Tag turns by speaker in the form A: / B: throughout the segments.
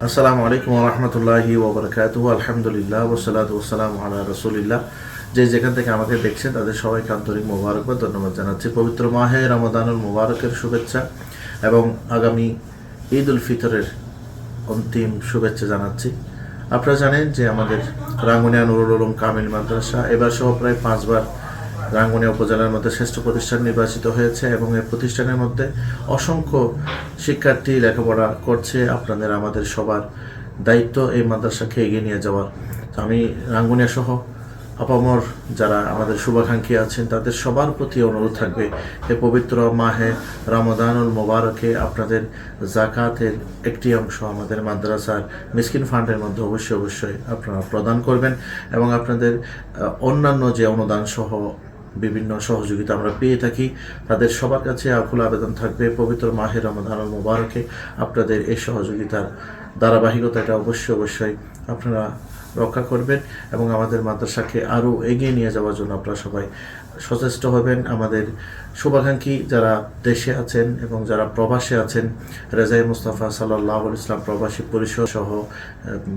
A: আসসালামু আলাইকুম ওয়া রাহমাতুল্লাহি ওয়া বারাকাতুহু। আলহামদুলিল্লাহ ওয়া সালাতু ওয়া সালামু আলা রাসূলিল্লাহ। যেখান থেকে আমাকে দেখছেন তাদের সবাইকে আন্তরিক মোবারকবাদ ধন্যবাদ জানাচ্ছি। পবিত্র মাহে রমাদানুল মুবারকের শুভেচ্ছা এবং আগামী ঈদ উল ফিতরের অন্তিম শুভেচ্ছা জানাচ্ছি। আপনারা জানেন যে আমাদের রাঙ্গুনিয়া নুরুল উলুম কামিল মাদ্রাসা এবার সহ প্রায় 5 বার রাঙ্গুনিয়া উপজেলার মধ্যে শ্রেষ্ঠ প্রতিষ্ঠান নির্বাচিত হয়েছে এবং এই প্রতিষ্ঠানের মধ্যে অসংখ্য শিক্ষার্থী লেখাপড়া করছে। আপনাদের আমাদের সবার দায়িত্ব এই মাদ্রাসাকে এগিয়ে নিয়ে যাওয়ার। তো আমি রাঙ্গুনিয়া সহ আপামর যারা আমাদের শুভাকাঙ্ক্ষী আছেন তাদের সবার প্রতি অনুরোধ থাকবে, এই পবিত্র মাহে রমাদানুল মোবারকে আপনাদের জাকাতের একটি অংশ আমাদের মাদ্রাসার মিসকিন ফান্ডের মধ্যে অবশ্যই আপনারা প্রদান করবেন এবং আপনাদের অন্যান্য যে অনুদান সহ বিভিন্ন সহযোগিতা আমরা পেয়ে থাকি তাদের সবার কাছে আকুল আবেদন থাকবে, পবিত্র মাহে রমাদানুল মোবারকে আপনাদের এই সহযোগিতার ধারাবাহিকতাটা অবশ্যই আপনারা রক্ষা করবেন এবং আমাদের মাদ্রাসাকে আরও এগিয়ে নিয়ে যাওয়ার জন্য আপনারা সবাই সচেষ্ট হবেন। আমাদের শুভাকাঙ্ক্ষী যারা দেশে আছেন এবং যারা প্রবাসে আছেন, রেজাই মুস্তাফা সাল্লাল্লাহু আলাইহি ওয়াসাল্লাম প্রবাসী পরিষদ সহ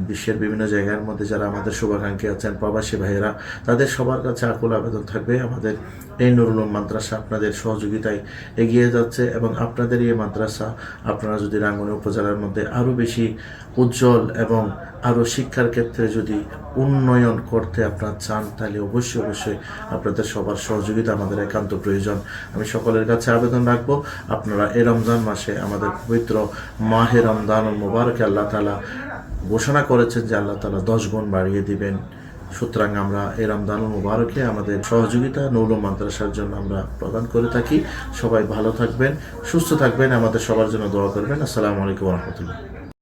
A: বিশ্বের বিভিন্ন জায়গার মধ্যে যারা আমাদের শুভাকাঙ্ক্ষী আছেন প্রবাসী ভাইয়েরা, তাদের সবার কাছে আকুল আবেদন থাকবে, আমাদের এই নুরুল উলুম মাদ্রাসা আপনাদের সহযোগিতায় এগিয়ে যাচ্ছে এবং আপনাদের এই মাদ্রাসা আপনারা যদি রাঙ্গুনিয়া উপজেলার মধ্যে আরও বেশি উজ্জ্বল এবং আরও শিক্ষার ক্ষেত্রে যদি উন্নয়ন করতে আপনারা চান তাহলে অবশ্যই আপনাদের সবার সহযোগিতা আমাদের একান্ত প্রয়োজন। আমি সকলের কাছে আবেদন রাখবো, আপনারা এই রমজান মাসে আমাদের পবিত্র মাহে রমজানুল মুবারকে আল্লাহ তাআলা ঘোষণা করেছেন যে আল্লাহ তাআলা 10 গুণ বাড়িয়ে দিবেন। সুতরাং আমরা এই রমজানুল মুবারকে আমাদের সহযোগিতা নুরুল উলুম মাদ্রাসার জন্য আমরা প্রদান করে থাকি। সবাই ভালো থাকবেন, সুস্থ থাকবেন, আমাদের সবার জন্য দোয়া করবেন। আসসালামু আলাইকুম ওয়া রাহমাতুল্লাহ।